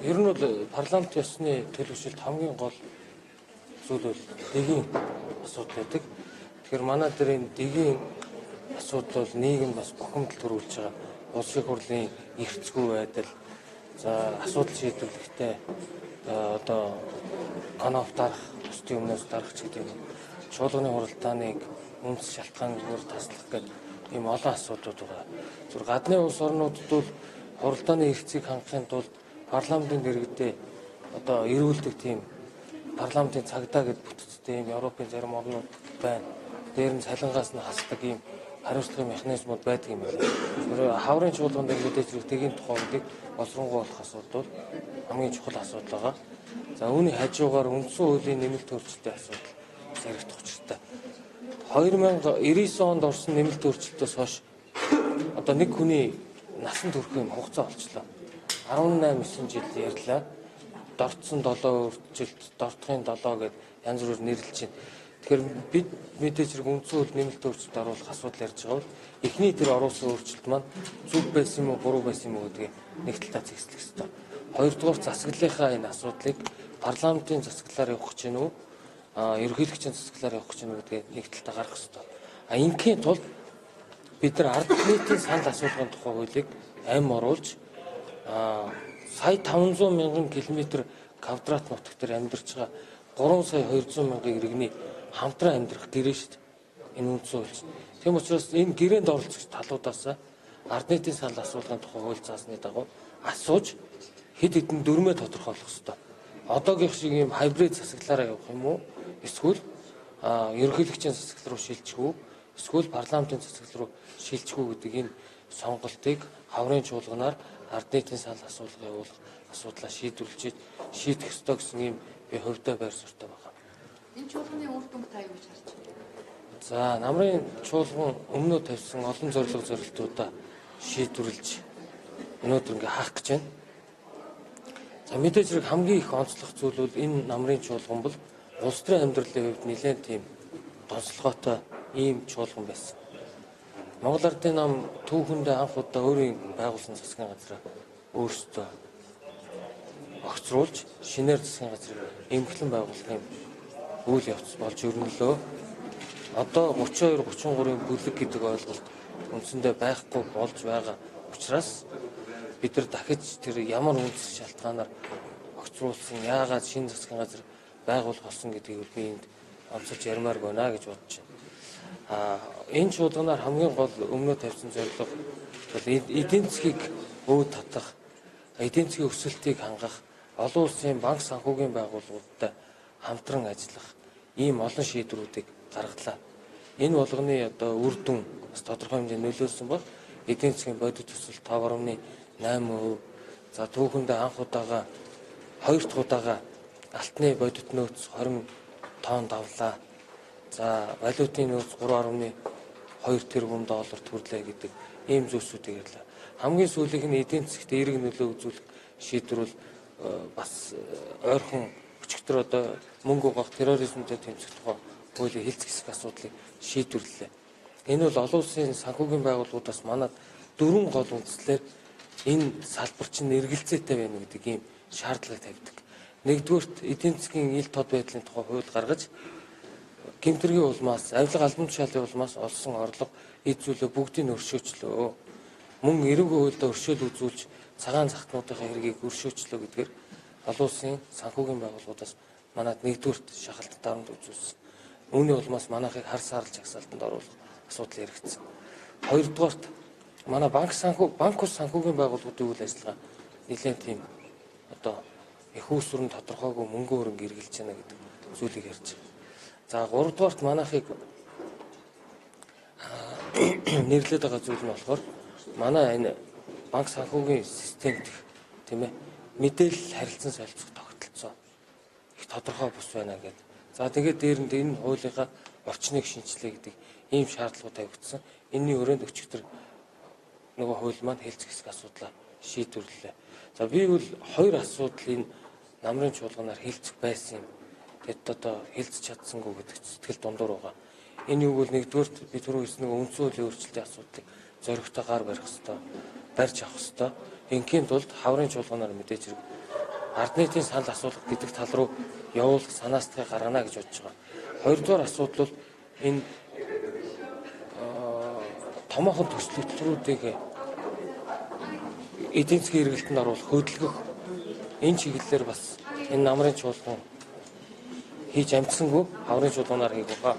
Ер нь бол парламент ёсны төлөвшөлт хамгийн гол зүйл бол дэгийн асуудал байдаг. Тэгэхээр манай дээр энэ дэгийн асуудал бол нийгэм бас бухимдал төрүүлж байгаа. Улсын хурлын эрхцгүй байдал, за асуудал шийдвэрлэхдээ одоо канав дарах, бусдын өмнөөс дарах ч гэдэг юм. Чуулганы хуралдааныг үндэс шалтгаангаар таслах гэдэг ийм олон асуудлууд байгаа. Зүр гадны улс орнуудад бол хуралдааны эрхцгийг хангахын тулд парламентын дэргэдээ одоо эрүүлдэг тийм парламентын цагдаа гэд бүтцтэй ийм Европын зарим орнууд байна. Дээр нь цалингаас нь хасдаг ийм хариуцлагын механизмууд байдаг юм байна. Хаврын чуулган дээр мэдээж дэгийн тухайг боловсронгуй болох асуудал хамгийн чухал асуудал байгаа. За үүний хажуугаар үндсэн хуулийн нэмэлт өөрчлөлтийн асуудал зарагдах учиртай. 2099 онд орсон нэмэлт өөрчлөлтөөс хойш одоо нэг хүний насан турш юм хугацаа болчлоо. 18-9 жил ярьлаа. Дорцсон 7 өөрчлөлт, дортхын 7 гэд янз бүрээр нэрлэж байна. Тэгэхээр бид мэдээж хэрэг үндсэн хууль нэмэлт өөрчлөлт оруулах асуудал ярьж байгаа бол эхний тэр оруулсан өөрчлөлт маань зөв байсан юм уу, буруу байсан юм уу гэдгийг нэг талдаа зэгслэх хэрэгтэй. Хоёрдугаар засаглалынхаа энэ асуудлыг парламентын засаглалаар явах гэж байна уу? Ерөнхийлөгчийн засаглалаар явах гэж байна уу гэдгийг нэг талдаа гаргах хэрэгтэй. Ингийн тулд бид нар ард нийтийн санал асуулгын тухай хуулийг амь оруулж сая 500 мянган километр квадрат нутаг дээр амьдарч байгаа 3 сая 200 мянган иргэний хамтран амьдрах гэрээ шүү дээ. Энэ үндсэн хууль. Тийм учраас энэ гэрээнд оролцох талуудаас ард нийтийн санал асуулгын тухай хууль заасны дагуу асууж хэд хэдэн дүрмээ тодорхойлох хэрэгтэй. Одоогийн шиг ийм хайбрид засаглалаараа явах юм уу? Эсвэл ерөнхийлөгчийн засаглал руу шилжих үү? Эсвэл парламентын засаглал руу шилжих үү гэдэг энэ сонголтыг хаврын чуулганаар ард нийтийн санал асуулгын явуулах асуудлаа шийдвэрлэж шийдэх ёстой гэсэн ийм би хувьдаа байр суурьтай байгаа. Энэ чуулганы үр дүнг та юу гэж харж байна? За намрын чуулган өмнөө тавьсан олон зорилго зорилтуудаа шийдвэрлэж өнөөдөр ингээ хаах гэж байна. За мэдээж хэрэг хамгийн их онцлог зүйл бол энэ намрын чуулган бол улс төрийн амьдралын хувьд нэлээд тийм онцлогоотой ийм чуулган байсан. Монгол Ардын нам түүхэндээ анх удаа өөрийн байгуулсан засгийн газраа өөрсдөө огцруулж шинээр засгийн газрыг эмхлэн байгуулахын үйл явц болж өрнөлөө. Одоо 32-33-ын бүлэг гэдэг ойлголт үндсэндээ байхгүй болж байгаа учраас бид нар дахиж тэр ямар үндэс шалтгаанаар огцруулсан, яагаад шинэ засгийн газар байгуулах болсон гэдгийг би энд онцолж ярмаар байна гэж бодож байна. Энэ чуулганаар хамгийн гол өмнөө тавьсан зорилго бол эдийн засгийг өөд татах, эдийн засгийн өсөлтийг хангах, олон улсын банк санхүүгийн байгууллагуудтай хамтран ажиллах ийм олон шийдвэрүүдийг гаргалаа. Энэ болгоны одоо үр дүн бас тодорхой хэмжээнд нөлөөлсөн бол эдийн засгийн бодит өсөлт 5.8%. За түүхэндээ анх удаага 2 дахь удаага алтны бодит нөөц 20 тонн давлаа. За валютын нөөц 3.2 тэрбум долларт хүрлээ гэдэг ийм зүйлсүүдийг ярьлаа. Хамгийн сүүлийнх нь эдийн засгт эерэг нөлөө үзүүлэх шийдвэрүүл бас ойрхон өчигдөр одоо мөнгө угаах терроризмтэй тэмцэх тухай хуулийн хэлцэх хэсэг асуудлыг шийдвэрлэлээ. Энэ бол олон улсын санхүүгийн байгууллагуудаас манад 4 гол үндслээр энэ салбар чинь эргэлзээтэй байна гэдэг ийм шаардлагыг тавьдаг. Нэгдүгürt эдийн засгийн ил тод байдлын тухай хууль гаргаж гэмтэргийн улмаас, авилга албан тушаалын улмаас олсон орлого, эд зүйлээ бүгдийг өршөөчлөө. Мөн эрүүгийн хуульд өршөөл үзүүлж цагаан захтнуудынхаа хэргийг өршөөчлөө гэдгээр олон улсын санхүүгийн байгууллагуудаас манад нэгдүгürt шахалт дарамт үзүүлсэн. Үүний улмаас манайхыг хар саарл жагсаалтанд оруулах асуудал яригдсан. Хоёрдугаарт манай банк ус санхүүгийн байгууллагуудын үйл ажиллагаа нэлээд тийм одоо их үүсвэр нь тодорхойгүй мөнгө хөрөнгө эргэлж байна гэдэг зүйлийг ярьж байна. За гуравдугаарт манайхыг нэрлээд байгаа зүйл нь болохоор манай энэ банк санхүүгийн системд тийм ээ мэдээлэл харилцан солилцох тогтолцоо их тодорхой бус байна гэдэг. За тэгээд дээрэнд энэ хуулийнхаа орчныг шинжилээ гэдэг ийм шаардлагууд тавигдсан. Энэний өрөөнд өчигдөр нөгөө хууль маань хэлцэх хэсэг асуудлаа шийдвэрлэлээ. За би бол хоёр асуудлыг намрын чуулганаар хэлцэх байсан юм. Тэгэд одоо хэлцэж чадсангүй гэдэг сэтгэл дундуур байгаа. Энэ юу бол нэгдүгээр би түрүү хэлсэн нэг үндсэн хуулийн өөрчлөлтийн асуудлыг зоригтой гар барих хэрэгтэй, барьж авах хэрэгтэй. Ингийн тулд хаврын чуулганаар мэдээж хэрэг ард нийтийн санал асуулга гэдэг тал руу явуулах санаастыг гаргана гэж бодож байгаа. Хоёрдугаар асуудал бол энэ томоохон төсөл хөтөлбөрүүдийг эдийн засгийн эргэлтэнд оруулах, хөдөлгөх энэ чиглэлээр бас энэ намрын чуулган хийж амжсангүй хаврын чуулганаар хийх байгаа.